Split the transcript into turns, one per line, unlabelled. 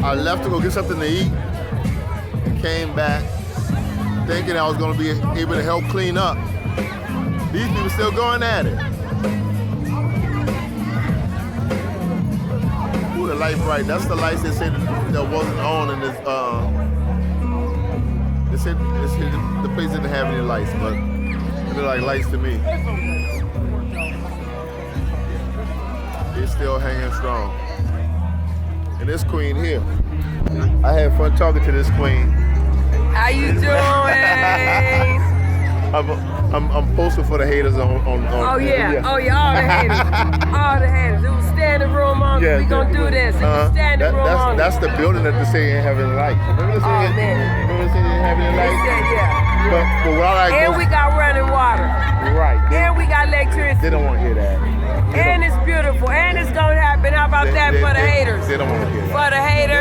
I left to go get something to eat and came back thinking I was going to be able to help clean up. These people still going at it. Ooh, the light bright. That's the lights they said that wasn't on in this. They said the place didn't have any lights, but they're like lights to me. They're still hanging strong. And this queen here, I had fun talking to this queen.
How you doing?
I'm posting for the haters on
Oh yeah, all the haters. All the haters. It was standing room on. We gonna do this. It was standing room on.
That's the building that they say ain't having lights. Remember they say they ain't having lights?
Yeah.
But what I like
and we got running water.
Right.
And we got electricity.
They don't want to hear that.
And it's beautiful. And it's gonna happen. How about that for the haters?
They don't want to hear that.
For the haters.